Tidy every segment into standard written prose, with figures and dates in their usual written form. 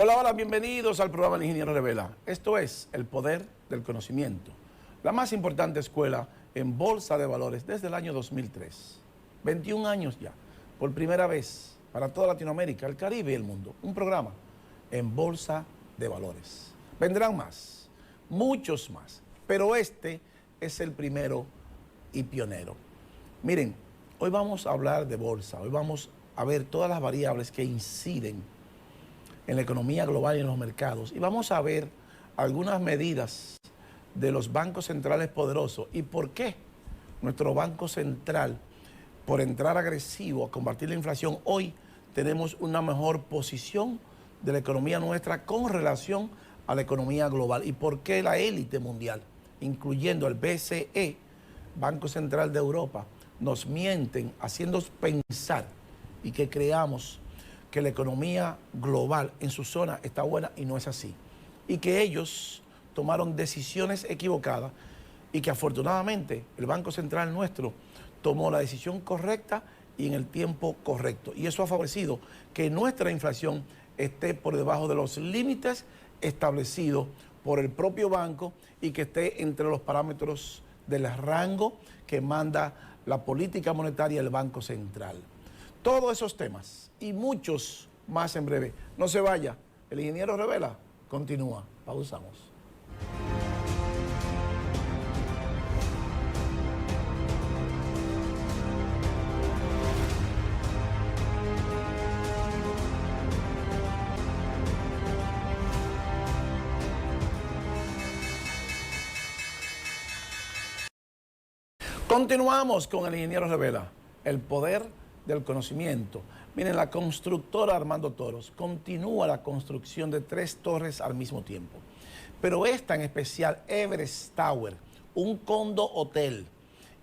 Hola, hola, bienvenidos al programa El Ingeniero Revela. Esto es El Poder del Conocimiento, la más importante escuela en bolsa de valores desde el año 2003. 21 años ya, por primera vez para toda Latinoamérica, el Caribe y el mundo. Un programa en bolsa de valores. Vendrán más, muchos más, pero este es el primero y pionero. Miren, hoy vamos a hablar de bolsa, hoy vamos a ver todas las variables que inciden en la economía global y en los mercados. Y vamos a ver algunas medidas de los bancos centrales poderosos y por qué nuestro Banco Central, por entrar agresivo a combatir la inflación, hoy tenemos una mejor posición de la economía nuestra con relación a la economía global y por qué la élite mundial, incluyendo el BCE, Banco Central de Europa, nos mienten haciendo pensar y que creamos que la economía global en su zona está buena y no es así. Y que ellos tomaron decisiones equivocadas y que afortunadamente el Banco Central nuestro tomó la decisión correcta y en el tiempo correcto. Y eso ha favorecido que nuestra inflación esté por debajo de los límites establecidos por el propio banco y que esté entre los parámetros del rango que manda la política monetaria del Banco Central. Todos esos temas y muchos más en breve. No se vaya, el Ingeniero Revela continúa. Pausamos. Continuamos con el Ingeniero Revela, el poder del conocimiento. Miren, la constructora Armando Toros continúa la construcción de 3 torres al mismo tiempo. Pero esta en especial, Everest Tower, un condo hotel,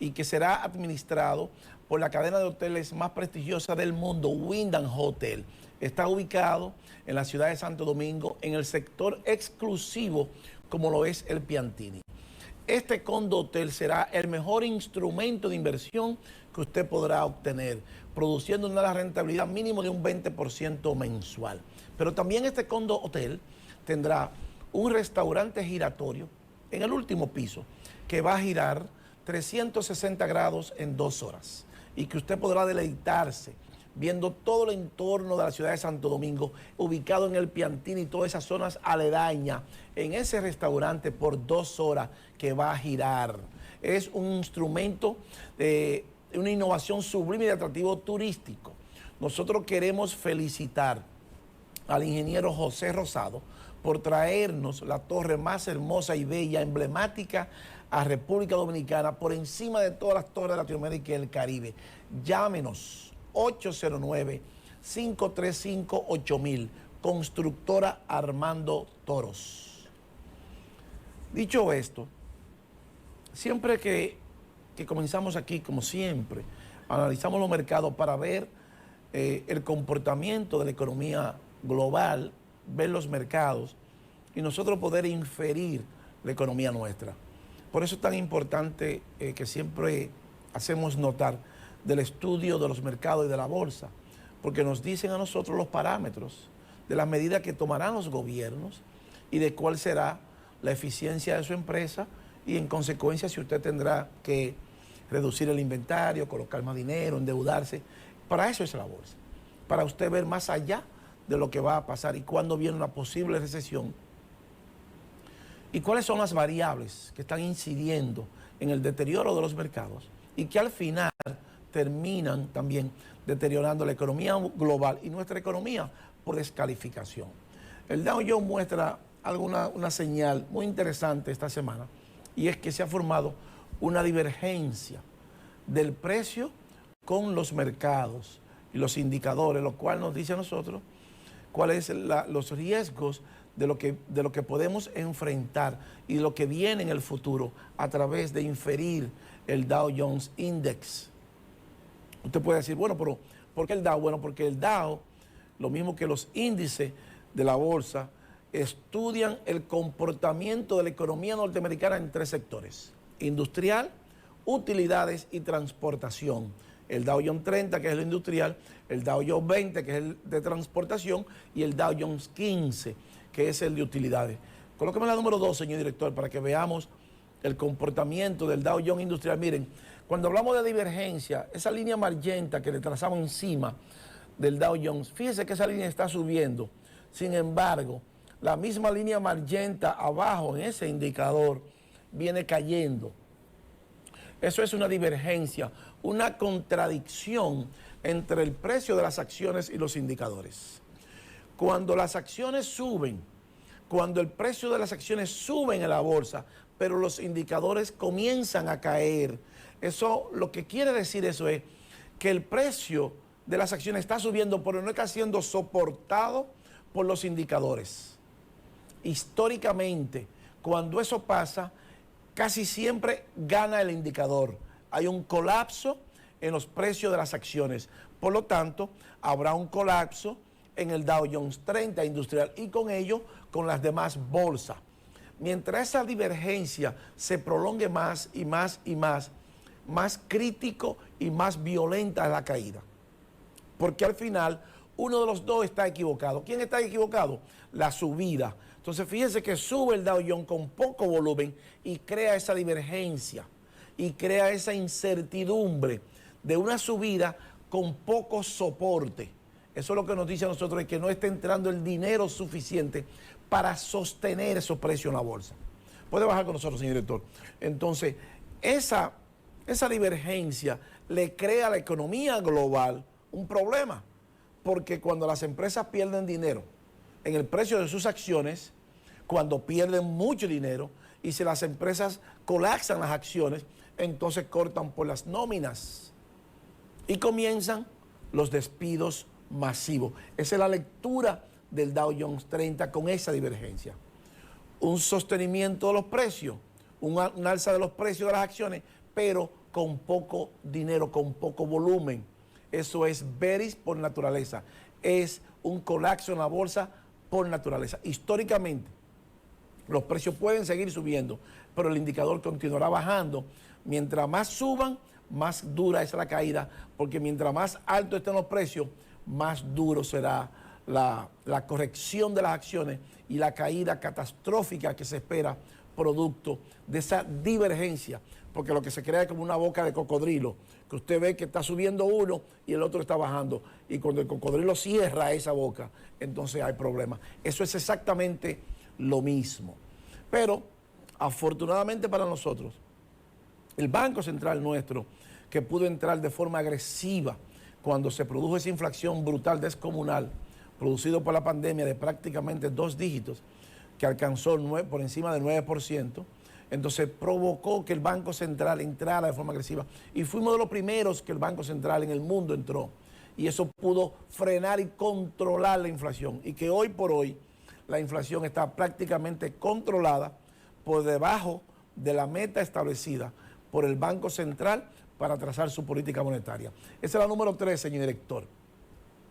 y que será administrado por la cadena de hoteles más prestigiosa del mundo, Wyndham Hotel. Está ubicado en la ciudad de Santo Domingo, en el sector exclusivo como lo es el Piantini. Este condo hotel será el mejor instrumento de inversión que usted podrá obtener, produciendo una rentabilidad mínimo de un 20% mensual. Pero también este condo hotel tendrá un restaurante giratorio en el último piso que va a girar 360 grados en 2 horas y que usted podrá deleitarse viendo todo el entorno de la ciudad de Santo Domingo, ubicado en el Piantini y todas esas zonas aledañas, en ese restaurante por 2 horas que va a girar. Es un instrumento de una innovación sublime y de atractivo turístico. Nosotros queremos felicitar al ingeniero José Rosado por traernos la torre más hermosa y bella, emblemática a República Dominicana, por encima de todas las torres de Latinoamérica y el Caribe. Llámenos 809-535-8000, constructora Armando Toros. Dicho esto, siempre que comenzamos aquí, como siempre, analizamos los mercados para ver el comportamiento de la economía global, ver los mercados y nosotros poder inferir la economía nuestra. Por eso es tan importante que siempre hacemos notar del estudio de los mercados y de la bolsa, porque nos dicen a nosotros los parámetros de las medidas que tomarán los gobiernos y de cuál será la eficiencia de su empresa y en consecuencia si usted tendrá que reducir el inventario, colocar más dinero, endeudarse. Para eso es la bolsa, para usted ver más allá de lo que va a pasar y cuándo viene una posible recesión y cuáles son las variables que están incidiendo en el deterioro de los mercados y que al final terminan también deteriorando la economía global y nuestra economía por descalificación. El Dow Jones muestra una señal muy interesante esta semana y es que se ha formado una divergencia del precio con los mercados y los indicadores, lo cual nos dice a nosotros cuáles son los riesgos de lo que podemos enfrentar y de lo que viene en el futuro a través de inferir el Dow Jones Index. Usted puede decir, bueno, pero ¿por qué el Dow? Bueno, porque el Dow, lo mismo que los índices de la bolsa, estudian el comportamiento de la economía norteamericana en 3 sectores: industrial, utilidades y transportación. el Dow Jones 30, que es el industrial, el Dow Jones 20, que es el de transportación, y el Dow Jones 15, que es el de utilidades. Colóqueme la número 2, señor director, para que veamos el comportamiento del Dow Jones industrial. Miren, cuando hablamos de divergencia, esa línea amarillenta que le trazamos encima del Dow Jones, fíjese que esa línea está subiendo. Sin embargo, la misma línea amarillenta abajo en ese indicador viene cayendo. Eso es una divergencia, una contradicción entre el precio de las acciones y los indicadores. Cuando las acciones suben, cuando el precio de las acciones suben en la bolsa, pero los indicadores comienzan a caer, eso lo que quiere decir eso es que el precio de las acciones está subiendo, pero no está siendo soportado por los indicadores. Históricamente, cuando eso pasa, casi siempre gana el indicador. Hay un colapso en los precios de las acciones. Por lo tanto, habrá un colapso en el Dow Jones 30 industrial y con ello con las demás bolsas. Mientras esa divergencia se prolongue más y más y más crítico y más violenta es la caída. Porque al final uno de los dos está equivocado. ¿Quién está equivocado? La subida. Entonces fíjense que sube el Dow Jones con poco volumen y crea esa divergencia y crea esa incertidumbre de una subida con poco soporte. Eso es lo que nos dice a nosotros, es que no está entrando el dinero suficiente para sostener esos precios en la bolsa. Puede bajar con nosotros, señor director. Entonces, esa divergencia le crea a la economía global un problema, porque cuando las empresas pierden dinero en el precio de sus acciones, cuando pierden mucho dinero y si las empresas colapsan las acciones, entonces cortan por las nóminas y comienzan los despidos masivos. Esa es la lectura del Dow Jones 30 con esa divergencia. Un sostenimiento de los precios, un alza de los precios de las acciones, pero con poco dinero, con poco volumen. Eso es bearish por naturaleza. Es un colapso en la bolsa por naturaleza. Históricamente, los precios pueden seguir subiendo, pero el indicador continuará bajando. Mientras más suban, más dura es la caída, porque mientras más alto estén los precios, más duro será la corrección de las acciones y la caída catastrófica que se espera producto de esa divergencia, porque lo que se crea es como una boca de cocodrilo, que usted ve que está subiendo uno y el otro está bajando, y cuando el cocodrilo cierra esa boca, entonces hay problemas. Eso es exactamente lo mismo. Pero, afortunadamente para nosotros, el Banco Central nuestro, que pudo entrar de forma agresiva cuando se produjo esa inflación brutal, descomunal, producido por la pandemia de prácticamente 2 dígitos, que alcanzó por encima del 9%, entonces provocó que el Banco Central entrara de forma agresiva. Y fuimos de los primeros que el Banco Central en el mundo entró. Y eso pudo frenar y controlar la inflación. Y que hoy por hoy la inflación está prácticamente controlada por debajo de la meta establecida por el Banco Central para trazar su política monetaria. Esa es la número 3, señor director.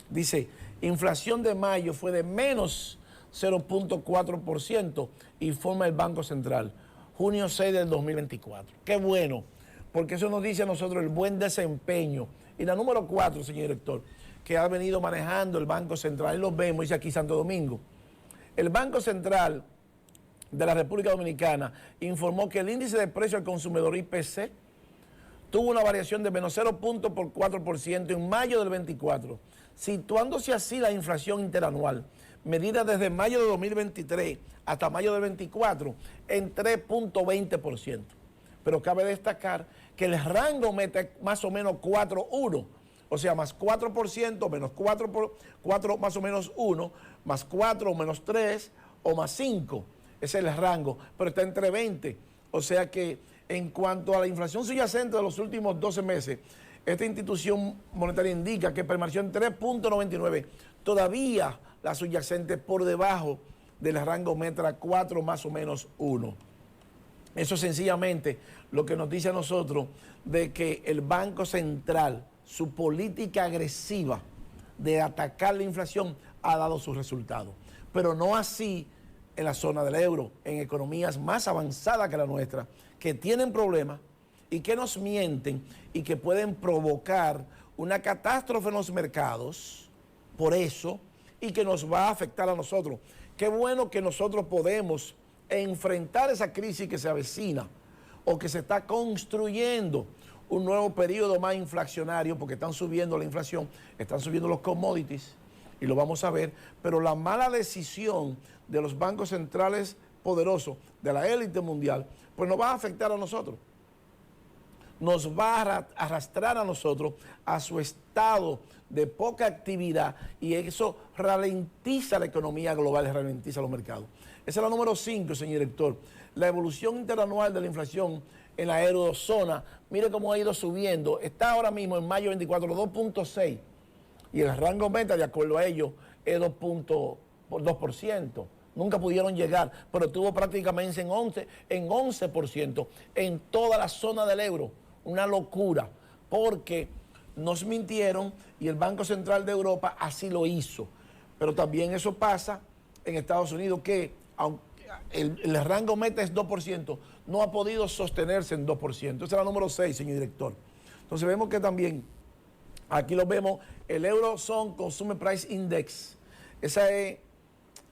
Dice, inflación de mayo fue de menos 0.4%, informa el Banco Central, junio 6 del 2024. Qué bueno, porque eso nos dice a nosotros el buen desempeño. Y la número 4, señor director, que ha venido manejando el Banco Central, y lo vemos, dice aquí Santo Domingo. El Banco Central de la República Dominicana informó que el índice de precio al consumidor IPC tuvo una variación de menos 0.4% en mayo del 24, situándose así la inflación interanual, medida desde mayo de 2023 hasta mayo del 24, en 3.20%. Pero cabe destacar que el rango mete más o menos 4,1%, o sea, más 4%, menos 4 más o menos 1, más 4 o menos 3 o más 5. Ese es el rango, pero está entre 20. O sea que en cuanto a la inflación subyacente de los últimos 12 meses, esta institución monetaria indica que permaneció en 3.99. Todavía la subyacente por debajo del rango metra 4 más o menos 1. Eso es sencillamente lo que nos dice a nosotros de que el Banco Central, su política agresiva de atacar la inflación ha dado sus resultados. Pero no así en la zona del euro, en economías más avanzadas que la nuestra, que tienen problemas y que nos mienten y que pueden provocar una catástrofe en los mercados, por eso, y que nos va a afectar a nosotros. Qué bueno que nosotros podemos enfrentar esa crisis que se avecina o que se está construyendo un nuevo periodo más inflacionario, porque están subiendo la inflación, están subiendo los commodities, y lo vamos a ver, pero la mala decisión de los bancos centrales poderosos, de la élite mundial, pues nos va a afectar a nosotros. Nos va a arrastrar a nosotros a su estado de poca actividad, y eso ralentiza la economía global, ralentiza los mercados. Esa es la número 5, señor director. La evolución interanual de la inflación en la eurozona, mire cómo ha ido subiendo. Está ahora mismo en mayo 24, 2.6, y el rango meta, de acuerdo a ellos, es 2%. Nunca pudieron llegar, pero estuvo prácticamente en 11% en toda la zona del euro. Una locura, porque nos mintieron y el Banco Central de Europa así lo hizo. Pero también eso pasa en Estados Unidos, que aunque el rango meta es 2%, no ha podido sostenerse en 2%. Esa es la número 6, señor director. Entonces vemos que también, aquí lo vemos, el Eurozone Consumer Price Index. Esa es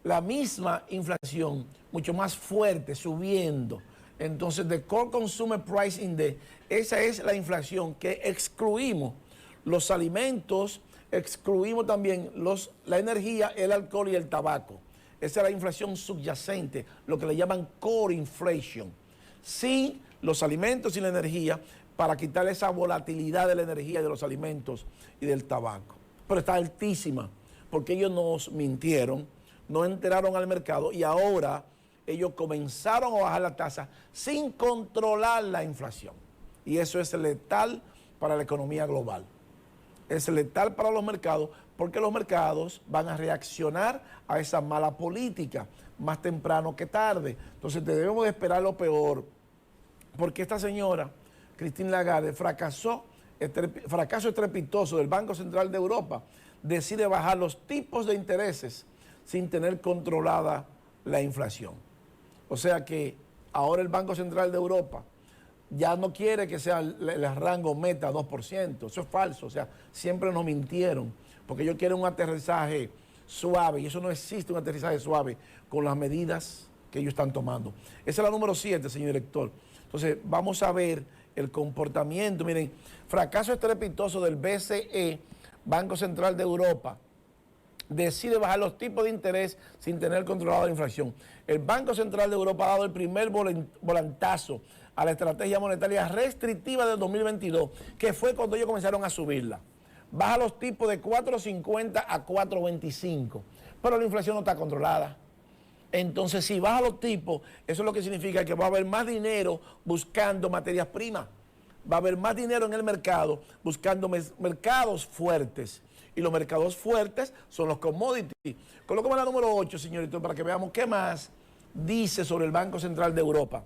la misma inflación, mucho más fuerte, subiendo. Entonces, de Core Consumer Price Index, esa es la inflación que excluimos los alimentos, excluimos también la energía, el alcohol y el tabaco. Esa es la inflación subyacente, lo que le llaman Core Inflation. Sin los alimentos y la energía, para quitar esa volatilidad de la energía, de los alimentos y del tabaco. Pero está altísima, porque ellos nos mintieron, no enteraron al mercado, y ahora ellos comenzaron a bajar la tasa sin controlar la inflación. Y eso es letal para la economía global. Es letal para los mercados, porque los mercados van a reaccionar a esa mala política más temprano que tarde. Entonces debemos de esperar lo peor, porque esta señora, Christine Lagarde, fracaso estrepitoso del Banco Central de Europa, decide bajar los tipos de intereses sin tener controlada la inflación. O sea que ahora el Banco Central de Europa ya no quiere que sea el rango meta 2%. Eso es falso. O sea, siempre nos mintieron, porque ellos quieren un aterrizaje suave, y eso no existe, un aterrizaje suave con las medidas que ellos están tomando. Esa es la número 7, señor director. Entonces, vamos a ver el comportamiento. Miren, fracaso estrepitoso del BCE, Banco Central de Europa, decide bajar los tipos de interés sin tener controlada la inflación. El Banco Central de Europa ha dado el primer volantazo a la estrategia monetaria restrictiva del 2022, que fue cuando ellos comenzaron a subirla. Baja los tipos de 4.50 a 4.25, pero la inflación no está controlada. Entonces, si baja los tipos, eso es lo que significa que va a haber más dinero buscando materias primas. Va a haber más dinero en el mercado buscando mercados fuertes. Y los mercados fuertes son los commodities. Colócame la número 8, señorito, para que veamos qué más dice sobre el Banco Central de Europa.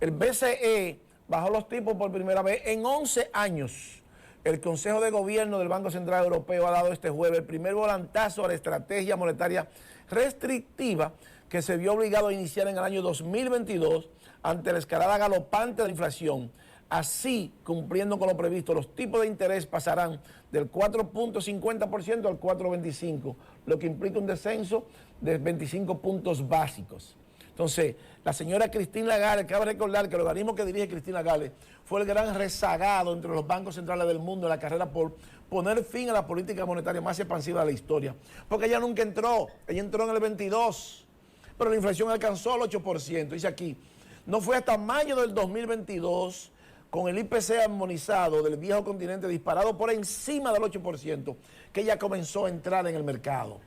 El BCE bajó los tipos por primera vez en 11 años. El Consejo de Gobierno del Banco Central Europeo ha dado este jueves el primer volantazo a la estrategia monetaria restrictiva que se vio obligado a iniciar en el año 2022 ante la escalada galopante de la inflación. Así, cumpliendo con lo previsto, los tipos de interés pasarán del 4.50% al 4.25%, lo que implica un descenso de 25 puntos básicos. Entonces, la señora Christine Lagarde, cabe recordar que el organismo que dirige Christine Lagarde fue el gran rezagado entre los bancos centrales del mundo en la carrera por poner fin a la política monetaria más expansiva de la historia. Porque ella nunca entró, ella entró en el 22, pero la inflación alcanzó el 8%. Dice aquí, no fue hasta mayo del 2022, con el IPC armonizado del viejo continente disparado por encima del 8%, que ella comenzó a entrar en el mercado.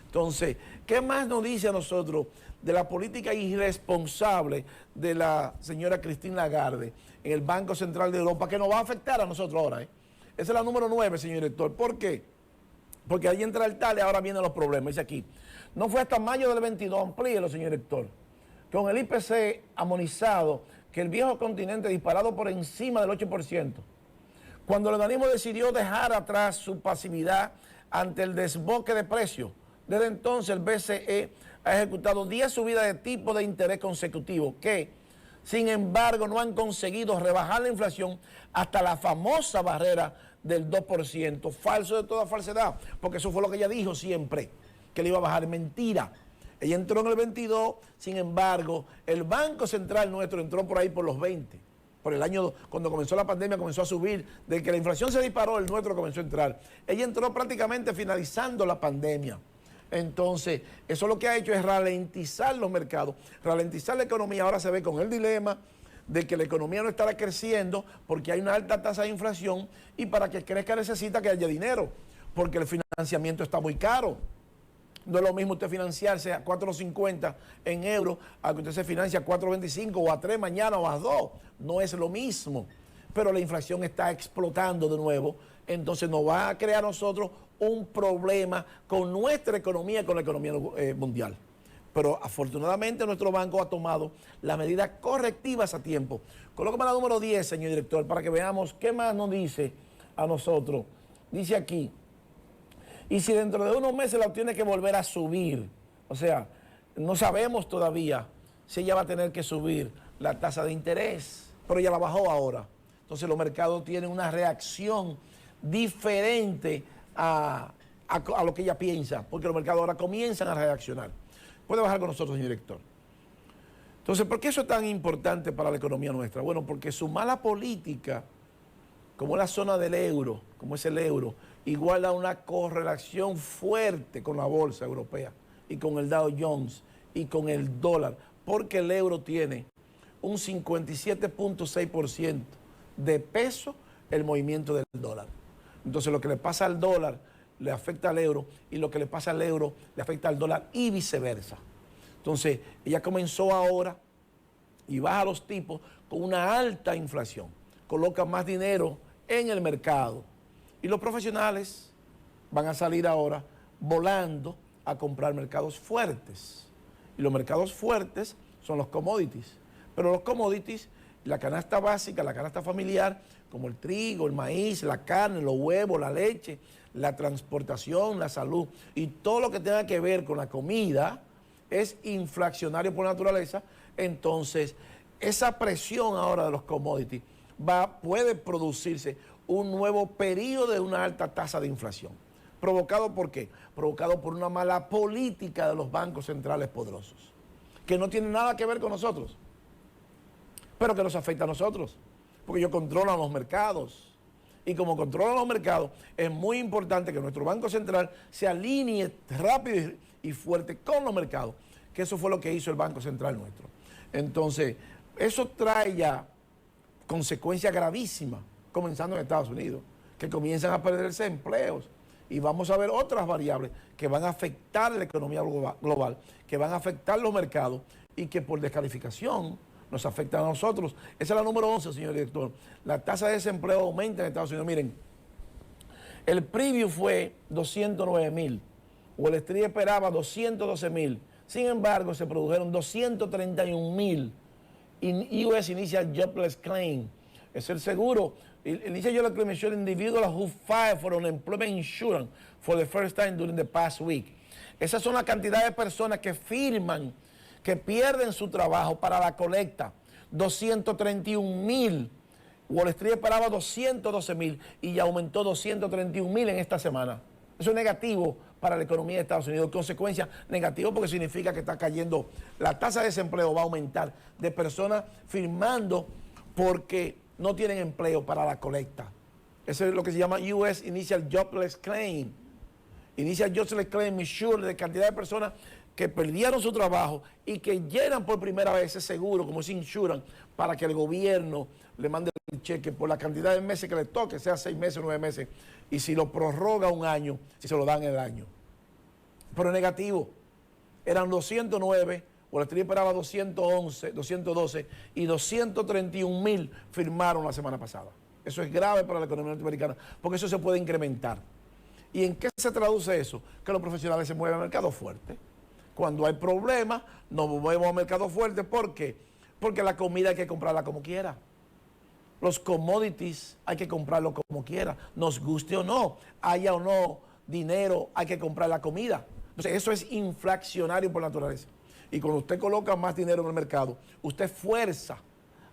Entonces, ¿qué más nos dice a nosotros de la política irresponsable de la señora Christine Lagarde en el Banco Central de Europa, que nos va a afectar a nosotros ahora? Esa es la número 9, señor director. ¿Por qué? Porque ahí entra el tal y ahora vienen los problemas. Dice aquí, no fue hasta mayo del 22, amplíelo, señor director, con el IPC armonizado, que el viejo continente disparado por encima del 8%, cuando el organismo decidió dejar atrás su pasividad ante el desboque de precios. Desde entonces el BCE ha ejecutado 10 subidas de tipo de interés consecutivos que, sin embargo, no han conseguido rebajar la inflación hasta la famosa barrera del 2%. Falso de toda falsedad, porque eso fue lo que ella dijo siempre, que le iba a bajar. Mentira. Ella entró en el 22, sin embargo, el Banco Central nuestro entró por ahí por los 20. Por el año, cuando comenzó la pandemia, comenzó a subir. De que la inflación se disparó, el nuestro comenzó a entrar. Ella entró prácticamente finalizando la pandemia. Entonces, eso lo que ha hecho es ralentizar los mercados, ralentizar la economía. Ahora se ve con el dilema de que la economía no estará creciendo porque hay una alta tasa de inflación, y para que crezca necesita que haya dinero, porque el financiamiento está muy caro. No es lo mismo usted financiarse a 4.50 en euros a que usted se financie a 4.25 o a 3 mañana o a 2. No es lo mismo. Pero la inflación está explotando de nuevo. Entonces nos va a crear a nosotros un problema con nuestra economía y con la economía mundial. Pero afortunadamente nuestro banco ha tomado las medidas correctivas a tiempo. Colócame la número 10, señor director, para que veamos qué más nos dice a nosotros. Dice aquí: y si dentro de unos meses la tiene que volver a subir, o sea, no sabemos todavía si ella va a tener que subir la tasa de interés, pero ella la bajó ahora. Entonces los mercados tienen una reacción diferente a lo que ella piensa, porque los mercados ahora comienzan a reaccionar. Puede bajar con nosotros, señor director. Entonces, ¿por qué eso es tan importante para la economía nuestra? Bueno, porque su mala política, como la zona del euro, como es el euro, igual a una correlación fuerte con la bolsa europea y con el Dow Jones y con el dólar, porque el euro tiene un 57.6% de peso el movimiento del dólar. Entonces lo que le pasa al dólar le afecta al euro, y lo que le pasa al euro le afecta al dólar, y viceversa. Entonces ella comenzó ahora y baja los tipos con una alta inflación, coloca más dinero en el mercado, y los profesionales van a salir ahora volando a comprar mercados fuertes. Y los mercados fuertes son los commodities. Pero los commodities, la canasta básica, la canasta familiar, como el trigo, el maíz, la carne, los huevos, la leche, la transportación, la salud y todo lo que tenga que ver con la comida, es inflacionario por naturaleza. Entonces, esa presión ahora de los commodities puede producirse un nuevo periodo de una alta tasa de inflación. ¿Provocado por qué? Provocado por una mala política de los bancos centrales poderosos, que no tiene nada que ver con nosotros, pero que nos afecta a nosotros, porque ellos controlan los mercados. Y como controlan los mercados, es muy importante que nuestro Banco Central se alinee rápido y fuerte con los mercados, que eso fue lo que hizo el Banco Central nuestro. Entonces, eso trae ya consecuencias gravísimas, comenzando en Estados Unidos, que comienzan a perderse empleos, y vamos a ver otras variables que van a afectar la economía global, que van a afectar los mercados, y que por descalificación nos afectan a nosotros. Esa es la número 11, señor director. La tasa de desempleo aumenta en Estados Unidos. Miren, el preview fue 209,000, Wall Street esperaba 212,000. Sin embargo, se produjeron 231,000 US Initial Jobless Claim. Es el seguro. Initial Jobless Claim is individuals who filed for unemployment insurance for the first time during the past week. Esas son la cantidad de personas que firman que pierden su trabajo para la colecta. 231,000. Wall Street esperaba 212,000 y ya aumentó 231,000 en esta semana. Eso es negativo para la economía de Estados Unidos. Consecuencia negativa, porque significa que está cayendo, la tasa de desempleo va a aumentar de personas firmando porque no tienen empleo para la colecta. Eso es lo que se llama US Initial Jobless Claim. Initial Jobless Claim Insurance, de cantidad de personas que perdieron su trabajo y que llenan por primera vez ese seguro, como ese insurance, para que el gobierno le mande el cheque por la cantidad de meses que le toque, sea 6 meses o 9 meses, y si lo prorroga un año, si se lo dan el año. Pero es negativo. Eran 209, Wall Street esperaba 211, 212, y 231,000 firmaron la semana pasada. Eso es grave para la economía norteamericana, porque eso se puede incrementar. ¿Y en qué se traduce eso? Que los profesionales se mueven al mercado fuerte. Cuando hay problemas, nos movemos a mercado fuerte. ¿Por qué? Porque la comida hay que comprarla como quiera. Los commodities hay que comprarlo como quiera, nos guste o no, haya o no dinero, hay que comprar la comida. Entonces, eso es inflacionario por naturaleza. Y cuando usted coloca más dinero en el mercado, usted fuerza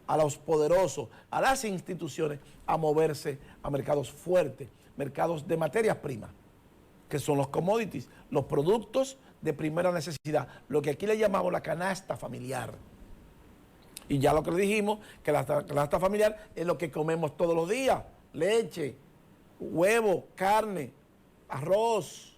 a los poderosos, a las instituciones, a moverse a mercados fuertes, mercados de materias primas, que son los commodities, los productos de primera necesidad, lo que aquí le llamamos la canasta familiar. Y ya lo que le dijimos, que la canasta familiar es lo que comemos todos los días: leche, huevo, carne, arroz,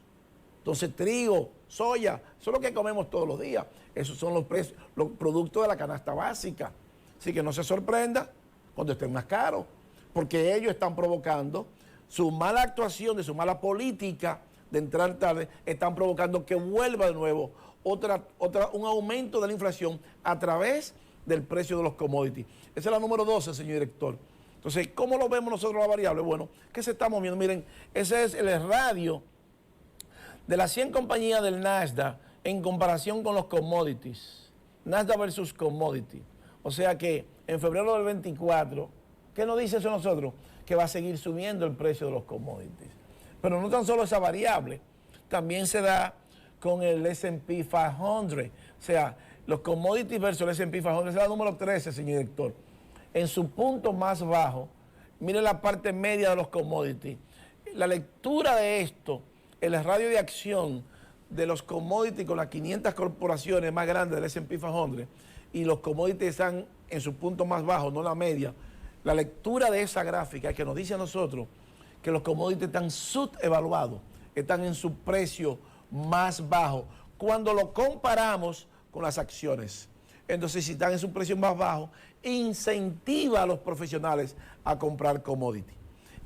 entonces trigo, soya, eso es lo que comemos todos los días. Esos son los productos de la canasta básica. Así que no se sorprenda cuando estén más caros, porque ellos están provocando su mala actuación, de su mala política de entrar tarde, están provocando que vuelva de nuevo un aumento de la inflación a través del precio de los commodities. Esa es la número 12, señor director. Entonces, ¿cómo lo vemos nosotros la variable? Bueno, que se está moviendo. Miren, ese es el radio de las 100 compañías del Nasdaq en comparación con los commodities. Nasdaq versus commodity. O sea que en febrero del 24, ¿qué nos dice eso a nosotros? Que va a seguir subiendo el precio de los commodities. Pero no tan solo esa variable, también se da con el S&P 500. O sea, los commodities versus el S&P 500, esa es la número 13, señor director. En su punto más bajo, mire la parte media de los commodities. La lectura de esto, el radio de acción de los commodities con las 500 corporaciones más grandes del S&P 500 y los commodities están en su punto más bajo, no la media. La lectura de esa gráfica que nos dice a nosotros que los commodities están subevaluados, están en su precio más bajo cuando lo comparamos con las acciones. Entonces, si están en su precio más bajo, incentiva a los profesionales a comprar commodities.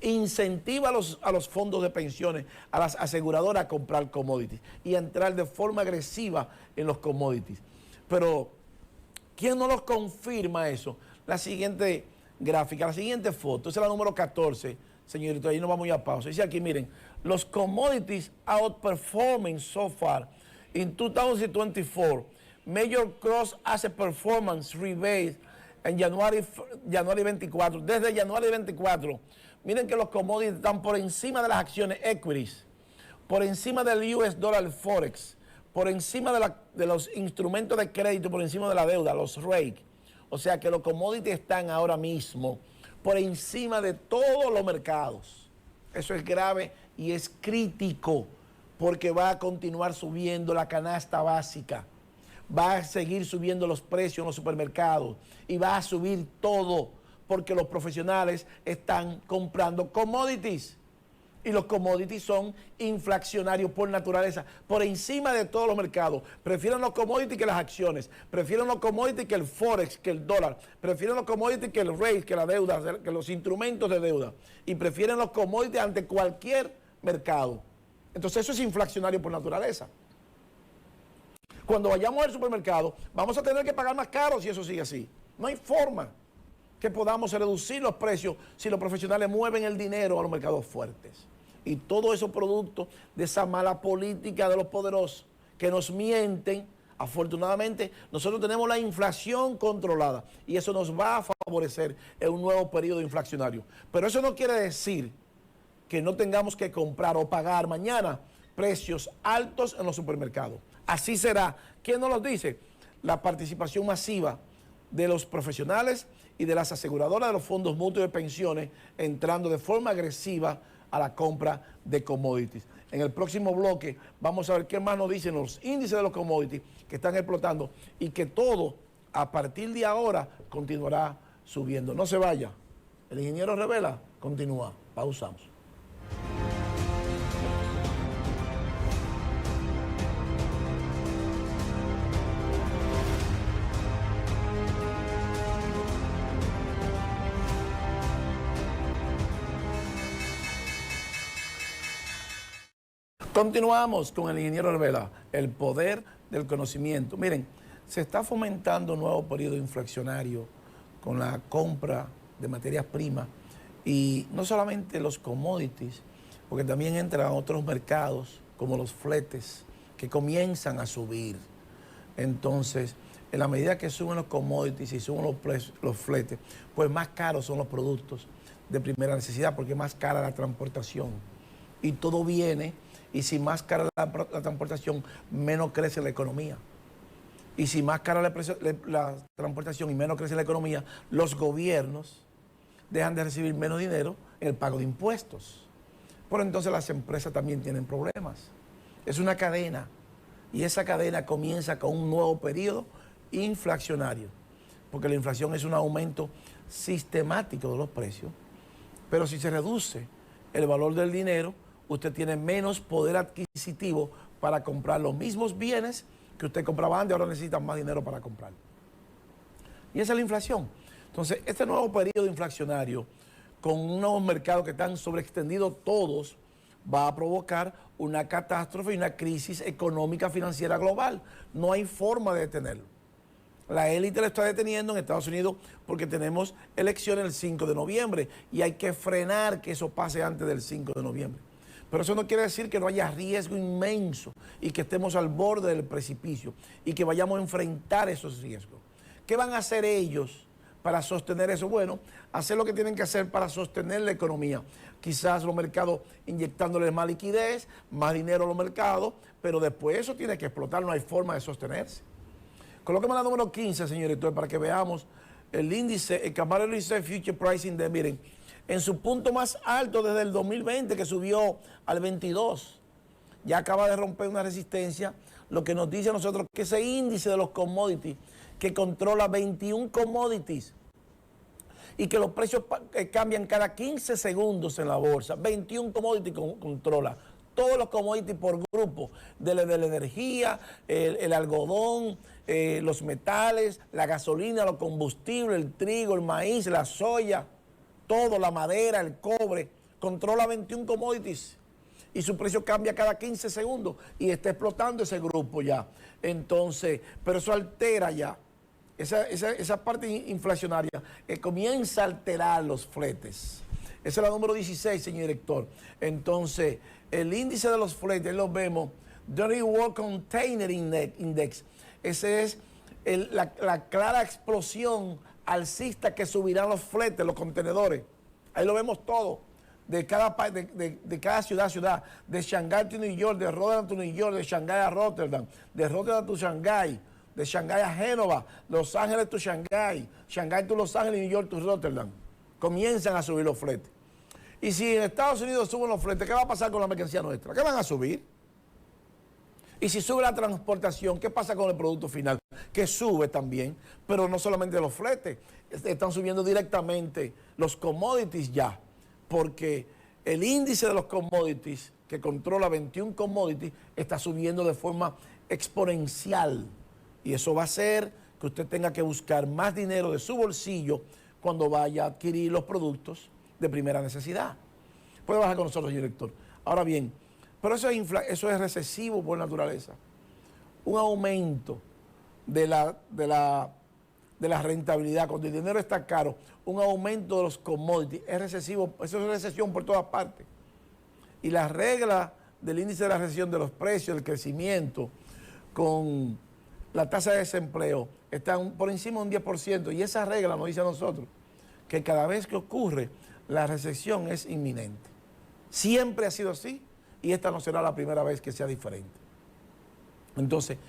Incentiva a los fondos de pensiones, a las aseguradoras a comprar commodities y a entrar de forma agresiva en los commodities. Pero, ¿quién no nos confirma eso? La siguiente gráfica, la siguiente foto, esa es la número 14, señorito, ahí nos vamos a pausa. Dice aquí, miren, los commodities outperforming so far in 2024. Major Cross Asset Performance Rebase en January 24. Desde January 24, miren que los commodities están por encima de las acciones equities, por encima del US Dollar Forex, por encima de los instrumentos de crédito, por encima de la deuda, los REIT. O sea que los commodities están ahora mismo por encima de todos los mercados. Eso es grave y es crítico, porque va a continuar subiendo la canasta básica, va a seguir subiendo los precios en los supermercados y va a subir todo, porque los profesionales están comprando commodities. Y los commodities son inflacionarios por naturaleza, por encima de todos los mercados. Prefieren los commodities que las acciones, prefieren los commodities que el Forex, que el dólar, prefieren los commodities que el rate, que la deuda, que los instrumentos de deuda, y prefieren los commodities ante cualquier mercado. Entonces eso es inflacionario por naturaleza. Cuando vayamos al supermercado, vamos a tener que pagar más caro si eso sigue así. No hay forma que podamos reducir los precios si los profesionales mueven el dinero a los mercados fuertes. Y todos esos productos de esa mala política de los poderosos que nos mienten. Afortunadamente, nosotros tenemos la inflación controlada y eso nos va a favorecer en un nuevo periodo inflacionario. Pero eso no quiere decir que no tengamos que comprar o pagar mañana precios altos en los supermercados. Así será. ¿Quién nos lo dice? La participación masiva de los profesionales y de las aseguradoras de los fondos mutuos de pensiones entrando de forma agresiva a la compra de commodities. En el próximo bloque vamos a ver qué más nos dicen los índices de los commodities que están explotando y que todo a partir de ahora continuará subiendo. No se vaya. El ingeniero Revela continúa. Pausamos. Continuamos con el ingeniero Revela, el poder del conocimiento. Miren, se está fomentando un nuevo periodo inflacionario con la compra de materias primas y no solamente los commodities, porque también entran otros mercados como los fletes que comienzan a subir. Entonces, en la medida que suben los commodities y suben los fletes, pues más caros son los productos de primera necesidad porque es más cara la transportación. Y todo viene... Y si más cara la transportación, menos crece la economía. Y si más cara la transportación y menos crece la economía, los gobiernos dejan de recibir menos dinero en el pago de impuestos. Por entonces las empresas también tienen problemas. Es una cadena. Y esa cadena comienza con un nuevo periodo inflacionario. Porque la inflación es un aumento sistemático de los precios. Pero si se reduce el valor del dinero, usted tiene menos poder adquisitivo para comprar los mismos bienes que usted compraba antes, ahora necesita más dinero para comprar. Y esa es la inflación. Entonces, este nuevo periodo inflacionario, con unos mercados que están sobreextendidos todos, va a provocar una catástrofe y una crisis económica financiera global. No hay forma de detenerlo. La élite lo está deteniendo en Estados Unidos porque tenemos elecciones el 5 de noviembre y hay que frenar que eso pase antes del 5 de noviembre. Pero eso no quiere decir que no haya riesgo inmenso y que estemos al borde del precipicio y que vayamos a enfrentar esos riesgos. ¿Qué van a hacer ellos para sostener eso? Bueno, hacer lo que tienen que hacer para sostener la economía. Quizás los mercados inyectándoles más liquidez, más dinero a los mercados, pero después eso tiene que explotar, no hay forma de sostenerse. Colóqueme la número 15, señor director, para que veamos el índice, el Camaro Research Future Pricing Index. Miren, en su punto más alto desde el 2020, que subió al 22, ya acaba de romper una resistencia, lo que nos dice a nosotros que ese índice de los commodities, que controla 21 commodities, y que los precios cambian cada 15 segundos en la bolsa, 21 commodities controla. Todos los commodities por grupo, de la energía, el algodón, los metales, la gasolina, los combustibles, el trigo, el maíz, la soya, todo, la madera, el cobre, controla 21 commodities y su precio cambia cada 15 segundos y está explotando ese grupo ya. Entonces, pero eso altera ya, esa parte inflacionaria comienza a alterar los fletes. Esa es la número 16, señor director. Entonces, el índice de los fletes, lo vemos, Dirty World Container Index. Esa es la clara explosión alcista que subirán los fletes, los contenedores. Ahí lo vemos todo, de cada ciudad, de Shanghái a New York, de Rotterdam a New York, de Shanghái a Rotterdam, de Rotterdam a Shanghái, de Shanghái a Génova, Los Ángeles a Shanghái, Shanghái a Los Ángeles y New York a Rotterdam. Comienzan a subir los fletes. Y si en Estados Unidos suben los fletes, ¿qué va a pasar con la mercancía nuestra? ¿Qué van a subir? Y si sube la transportación, ¿qué pasa con el producto final? Que sube también, pero no solamente los fletes, están subiendo directamente los commodities ya, porque el índice de los commodities, que controla 21 commodities, está subiendo de forma exponencial. Y eso va a hacer que usted tenga que buscar más dinero de su bolsillo cuando vaya a adquirir los productos de primera necesidad. Puede bajar con nosotros, director. Ahora bien, pero eso es recesivo por naturaleza. Un aumento de la rentabilidad, cuando el dinero está caro, un aumento de los commodities, es recesivo, eso es recesión por todas partes. Y la regla del índice de la recesión de los precios, del crecimiento, con la tasa de desempleo, están por encima de un 10%, y esa regla nos dice a nosotros que cada vez que ocurre, la recesión es inminente. Siempre ha sido así y esta no será la primera vez que sea diferente. Entonces,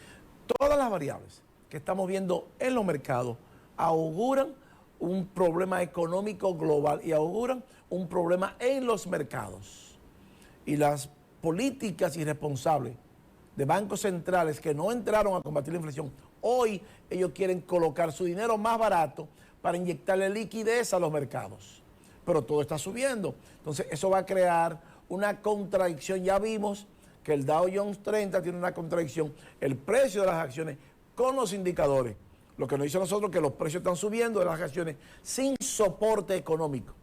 todas las variables que estamos viendo en los mercados auguran un problema económico global y auguran un problema en los mercados. Y las políticas irresponsables de bancos centrales que no entraron a combatir la inflación, hoy ellos quieren colocar su dinero más barato para inyectarle liquidez a los mercados. Pero todo está subiendo. Entonces, eso va a crear una contradicción. Ya vimos que el Dow Jones 30 tiene una contradicción, el precio de las acciones con los indicadores. Lo que nos dice a nosotros que los precios están subiendo de las acciones sin soporte económico.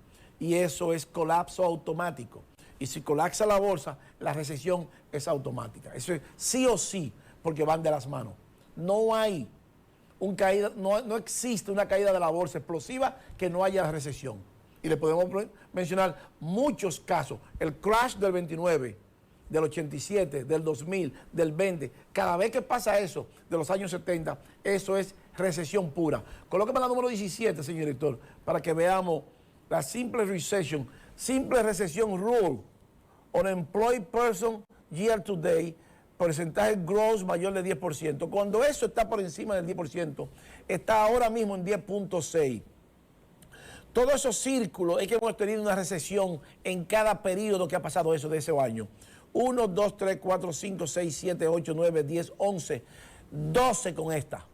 Y eso es colapso automático. Y si colapsa la bolsa, la recesión es automática. Eso es sí o sí, porque van de las manos. No hay no existe una caída de la bolsa explosiva que no haya recesión. Y le podemos mencionar muchos casos. El crash del 29, del 87, del 2000, del 20. Cada vez que pasa eso, de los años 70, eso es recesión pura. Colóqueme la número 17, señor director, para que veamos la simple recession rule. Unemployed person year to date porcentaje gross mayor de 10%. Cuando eso está por encima del 10%, está ahora mismo en 10.6%. Todos esos círculos es que hemos tenido una recesión en cada periodo que ha pasado eso de ese año. 1, 2, 3, 4, 5, 6, 7, 8, 9, 10, 11, 12 con esta.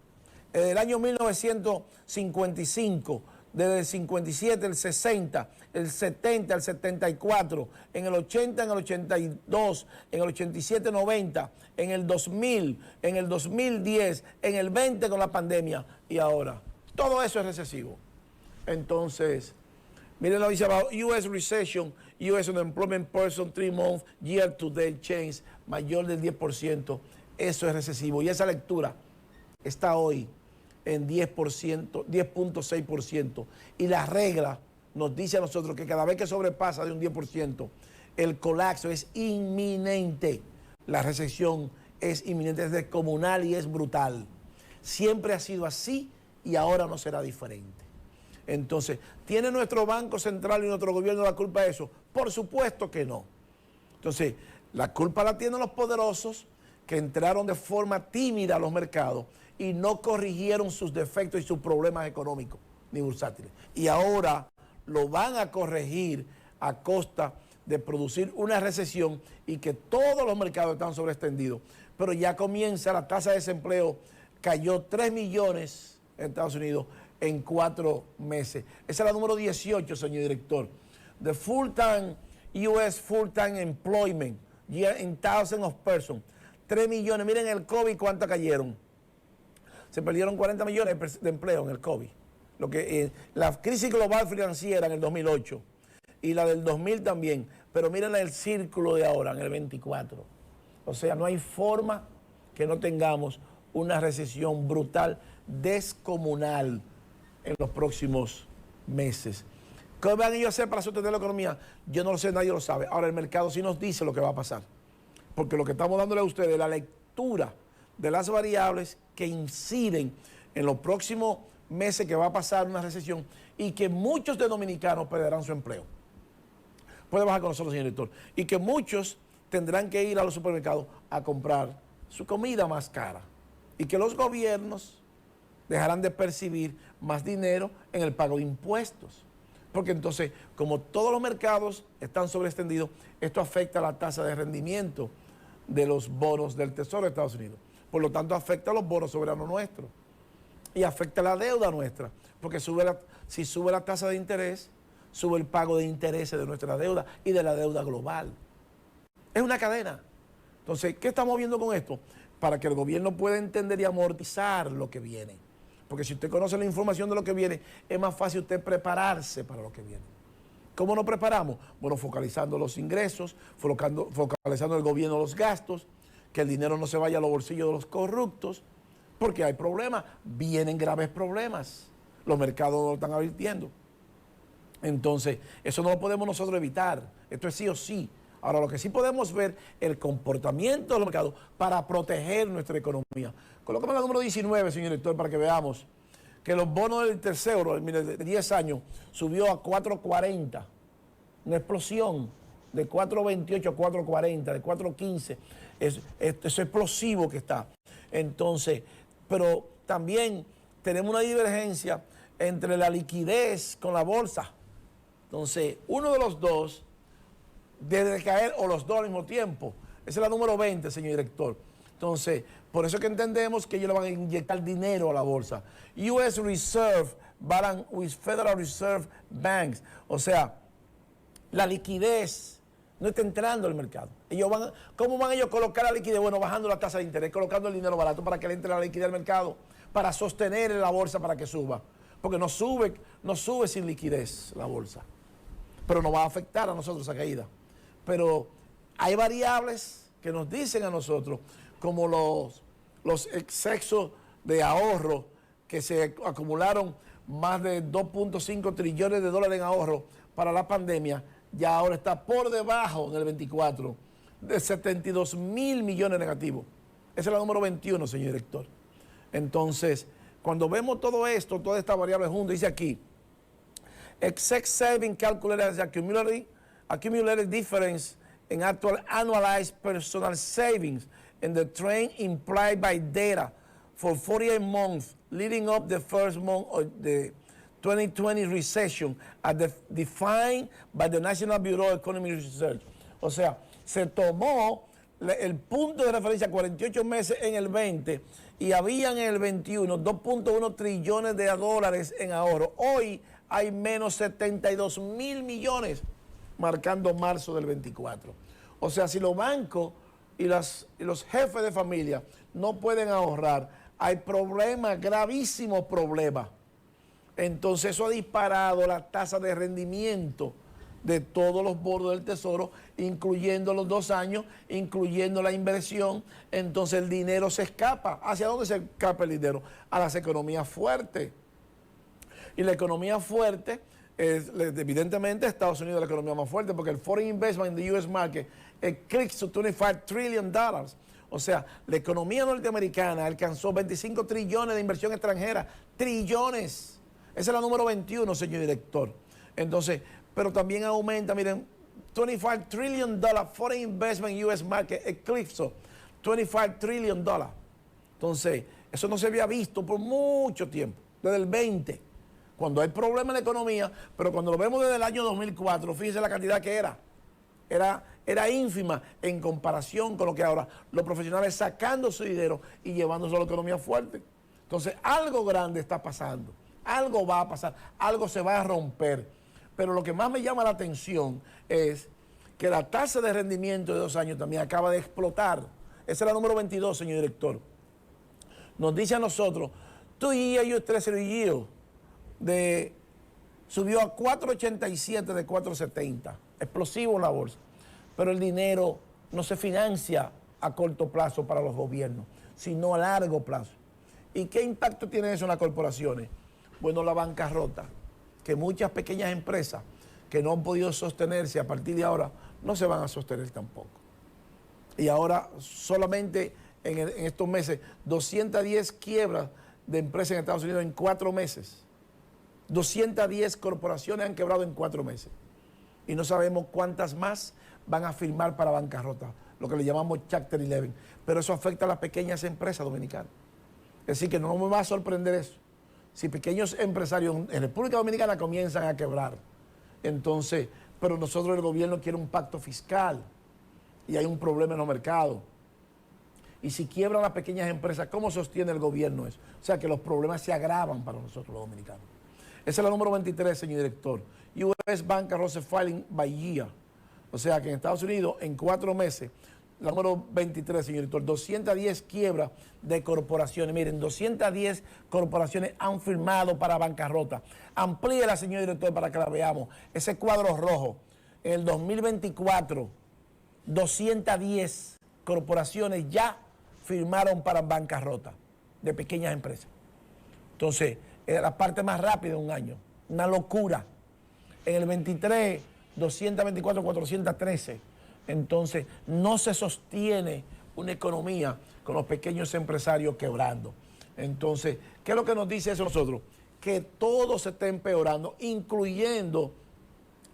Desde el año 1955, desde el 57, el 60, el 70, el 74, en el 80, en el 82, en el 87, 90, en el 2000, en el 2010, en el 20 con la pandemia y ahora. Todo eso es recesivo. Entonces, miren lo que dice abajo, U.S. Recession, U.S. Unemployment Person 3 months, year to date change, mayor del 10%, eso es recesivo. Y esa lectura está hoy en 10%, 10.6%. Y la regla nos dice a nosotros que cada vez que sobrepasa de un 10%, el colapso es inminente. La recesión es inminente, es descomunal y es brutal. Siempre ha sido así y ahora no será diferente. Entonces, ¿tiene nuestro Banco Central y nuestro gobierno la culpa de eso? Por supuesto que no. Entonces, la culpa la tienen los poderosos que entraron de forma tímida a los mercados y no corrigieron sus defectos y sus problemas económicos ni bursátiles. Y ahora lo van a corregir a costa de producir una recesión y que todos los mercados están sobreextendidos. Pero ya comienza la tasa de desempleo, cayó 3 millones en Estados Unidos en 4 meses. Esa es la número 18, señor director. The full-time U.S. full-time employment, in thousands of persons. 3 millones. Miren el COVID cuánto cayeron. Se perdieron 40 millones de empleo en el COVID. Lo que, la crisis global financiera en el 2008 y la del 2000 también. Pero miren el círculo de ahora, en el 24. O sea, no hay forma que no tengamos una recesión brutal, descomunal en los próximos meses. ¿Qué van ellos a hacer para sostener la economía? Yo no lo sé, nadie lo sabe. Ahora el mercado sí nos dice lo que va a pasar. Porque lo que estamos dándole a ustedes es la lectura de las variables que inciden en los próximos meses que va a pasar una recesión y que muchos de dominicanos perderán su empleo. Puede bajar con nosotros, señor director. Y que muchos tendrán que ir a los supermercados a comprar su comida más cara. Y que los gobiernos dejarán de percibir más dinero en el pago de impuestos. Porque entonces, como todos los mercados están sobreextendidos, esto afecta la tasa de rendimiento de los bonos del Tesoro de Estados Unidos. Por lo tanto, afecta a los bonos soberanos nuestros. Y afecta la deuda nuestra. Porque si sube la tasa de interés, sube el pago de intereses de nuestra deuda y de la deuda global. Es una cadena. Entonces, ¿qué estamos viendo con esto? Para que el gobierno pueda entender y amortizar lo que viene. Porque si usted conoce la información de lo que viene, es más fácil usted prepararse para lo que viene. ¿Cómo nos preparamos? Bueno, focalizando los ingresos, focalizando el gobierno los gastos, que el dinero no se vaya a los bolsillos de los corruptos, porque hay problemas, vienen graves problemas. Los mercados no lo están advirtiendo. Entonces, eso no lo podemos nosotros evitar. Esto es sí o sí. Ahora, lo que sí podemos ver es el comportamiento de los mercados para proteger nuestra economía. Colócame la número 19, señor director, para que veamos que los bonos del Tesoro, mire, de 10 años, subió a 4.40. Una explosión de 4.28 a 4.40, de 4.15. Eso es explosivo que está. Entonces, pero también tenemos una divergencia entre la liquidez con la bolsa. Entonces, uno de los dos debe caer o los dos al mismo tiempo. Esa es la número 20, señor director. Entonces, por eso es que entendemos que ellos le van a inyectar dinero a la bolsa. U.S. Reserve balance with Federal Reserve Banks. O sea, la liquidez no está entrando al mercado. ¿Cómo van ellos a colocar la liquidez? Bueno, bajando la tasa de interés, colocando el dinero barato para que le entre la liquidez al mercado, para sostener la bolsa para que suba. Porque no sube sin liquidez la bolsa. Pero no va a afectar a nosotros esa caída. Pero hay variables que nos dicen a nosotros, como los excesos de ahorro que se acumularon más de 2.5 trillones de dólares en ahorro para la pandemia, ya ahora está por debajo en el 24 de 72 mil millones negativos. Esa es la número 21, señor director. Entonces, cuando vemos todo esto, todas estas variables juntas, dice aquí, excess saving calculated as accumulated difference in actual annualized personal savings. and the trend implied by data for 48 months leading up the first month of the 2020 recession as defined by the National Bureau of Economic Research. O sea, se tomó el punto de referencia 48 meses en el 20 y habían en el 21 2.1 trillones de dólares en ahorro. Hoy hay menos 72 mil millones, marcando marzo del 24. O sea, si los bancos y los jefes de familia no pueden ahorrar, hay problemas, gravísimos problemas. Entonces eso ha disparado la tasa de rendimiento de todos los bonos del Tesoro, incluyendo los 2 años, incluyendo la inversión. Entonces el dinero se escapa. ¿Hacia dónde se escapa el dinero? A las economías fuertes. Y la economía fuerte, evidentemente Estados Unidos es la economía más fuerte, porque el foreign investment in the U.S. market eclipsed $25 trillion. O sea, la economía norteamericana alcanzó 25 trillones de inversión extranjera. Trillones. Esa es la número 21, señor director. Entonces, pero también aumenta, miren, $25 trillion foreign investment in U.S. market eclipsed $25 trillion. Entonces, eso no se había visto por mucho tiempo, desde el 20, cuando hay problemas en la economía, pero cuando lo vemos desde el año 2004, fíjense la cantidad que era ínfima en comparación con lo que ahora los profesionales sacando su dinero y llevándose a la economía fuerte. Entonces, algo grande está pasando, algo va a pasar, algo se va a romper. Pero lo que más me llama la atención es que la tasa de rendimiento de 2 años también acaba de explotar. Esa es la número 22, señor director. Nos dice a nosotros, 2-year US Treasury yield subió a 4.87 de 4.70. Explosivo en la bolsa. Pero el dinero no se financia a corto plazo para los gobiernos, sino a largo plazo. ¿Y qué impacto tiene eso en las corporaciones? Bueno, la bancarrota, que muchas pequeñas empresas que no han podido sostenerse a partir de ahora, no se van a sostener tampoco. Y ahora solamente en estos meses, 210 quiebras de empresas en Estados Unidos en 4 meses. 210 corporaciones han quebrado en 4 meses. Y no sabemos cuántas más van a firmar para bancarrota, lo que le llamamos Chapter 11. Pero eso afecta a las pequeñas empresas dominicanas. Es decir, que no me va a sorprender eso. Si pequeños empresarios en República Dominicana comienzan a quebrar, entonces, pero nosotros el gobierno quiere un pacto fiscal y hay un problema en los mercados. Y si quiebran las pequeñas empresas, ¿cómo sostiene el gobierno eso? O sea, que los problemas se agravan para nosotros los dominicanos. Esa es la número 23, señor director. U.S. Bankruptcy Filing by Year. O sea, que en Estados Unidos, en 4 meses, la número 23, señor director, 210 quiebras de corporaciones. Miren, 210 corporaciones han firmado para bancarrota. Amplíela, señor director, para que la veamos. Ese cuadro rojo, en el 2024, 210 corporaciones ya firmaron para bancarrota de pequeñas empresas. Entonces, es la parte más rápida de un año. Una locura. En el 23, 224, 413. Entonces, no se sostiene una economía con los pequeños empresarios quebrando. Entonces, ¿qué es lo que nos dice eso a nosotros? Que todo se está empeorando, incluyendo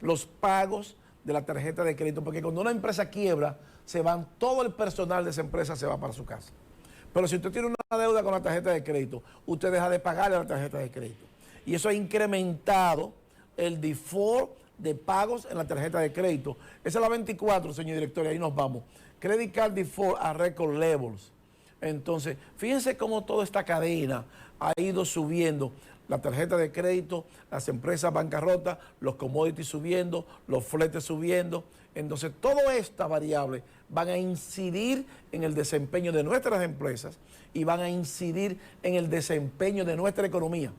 los pagos de la tarjeta de crédito, porque cuando una empresa quiebra, todo el personal de esa empresa se va para su casa. Pero si usted tiene una deuda con la tarjeta de crédito, usted deja de pagarle a la tarjeta de crédito. Y eso ha incrementado el default de pagos en la tarjeta de crédito. Esa es la 24, señor director, y ahí nos vamos. Credit Card Default a record levels. Entonces, fíjense cómo toda esta cadena ha ido subiendo. La tarjeta de crédito, las empresas bancarrotas, los commodities subiendo, los fletes subiendo. Entonces, todas estas variables van a incidir en el desempeño de nuestras empresas y van a incidir en el desempeño de nuestra economía,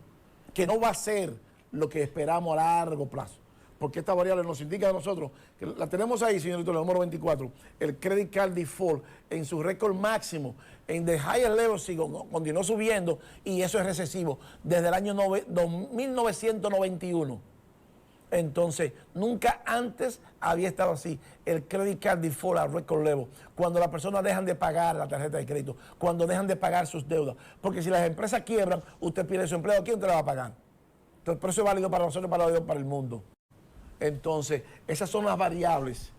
que no va a ser lo que esperamos a largo plazo. Porque esta variable nos indica a nosotros, que la tenemos ahí, señor director, el número 24, el Credit Card Default en su récord máximo, en the higher level, continuó subiendo y eso es recesivo desde el año 1991. Entonces, nunca antes había estado así el Credit Card Default a record level, cuando las personas dejan de pagar la tarjeta de crédito, cuando dejan de pagar sus deudas. Porque si las empresas quiebran, usted pierde su empleo, ¿quién te la va a pagar? Entonces, por eso es válido para nosotros, para el mundo. Entonces, esas son las variables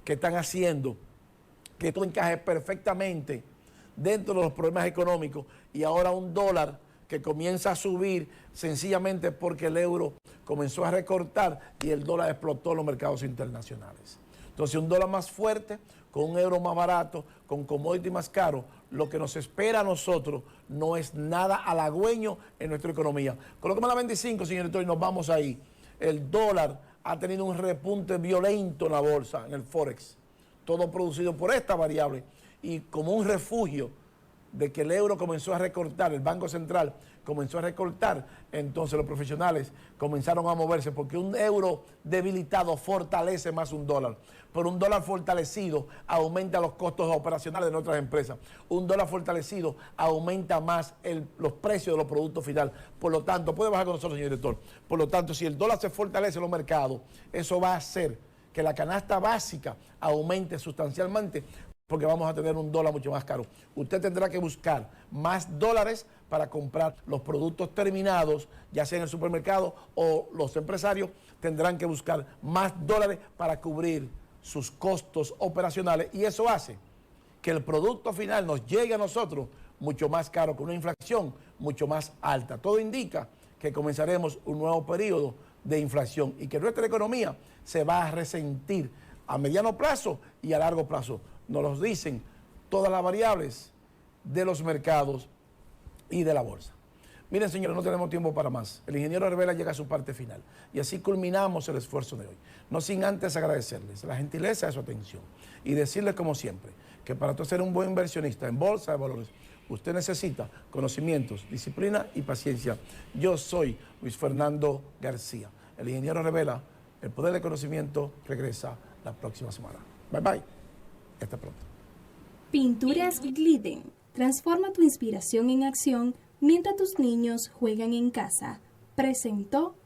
que están haciendo que todo encaje perfectamente dentro de los problemas económicos y ahora un dólar que comienza a subir sencillamente porque el euro comenzó a recortar y el dólar explotó en los mercados internacionales. Entonces, un dólar más fuerte, con un euro más barato, con commodity más caro, lo que nos espera a nosotros no es nada halagüeño en nuestra economía. Colóqueme la 25, señor director, y nos vamos ahí. El dólar ha tenido un repunte violento en la bolsa, en el Forex, todo producido por esta variable y como un refugio de que el euro comenzó a recortar, el Banco Central comenzó a recortar, entonces los profesionales comenzaron a moverse porque un euro debilitado fortalece más un dólar, pero un dólar fortalecido aumenta los costos operacionales de nuestras empresas, un dólar fortalecido aumenta más los precios de los productos finales, por lo tanto, puede bajar con nosotros, señor director, por lo tanto, si el dólar se fortalece en los mercados, eso va a hacer que la canasta básica aumente sustancialmente, porque vamos a tener un dólar mucho más caro. Usted tendrá que buscar más dólares para comprar los productos terminados, ya sea en el supermercado o los empresarios tendrán que buscar más dólares para cubrir sus costos operacionales y eso hace que el producto final nos llegue a nosotros mucho más caro, con una inflación mucho más alta. Todo indica que comenzaremos un nuevo periodo de inflación y que nuestra economía se va a resentir a mediano plazo y a largo plazo. Nos lo dicen todas las variables de los mercados y de la bolsa. Miren, señores, no tenemos tiempo para más. El ingeniero Rivera llega a su parte final y así culminamos el esfuerzo de hoy. No sin antes agradecerles la gentileza de su atención y decirles, como siempre, que para tú ser un buen inversionista en bolsa de valores, usted necesita conocimientos, disciplina y paciencia. Yo soy Luis Fernando García. El ingeniero Rivera, el poder del conocimiento, regresa la próxima semana. Bye, bye. Hasta pronto. Pinturas Glidden. Transforma tu inspiración en acción mientras tus niños juegan en casa. Presentó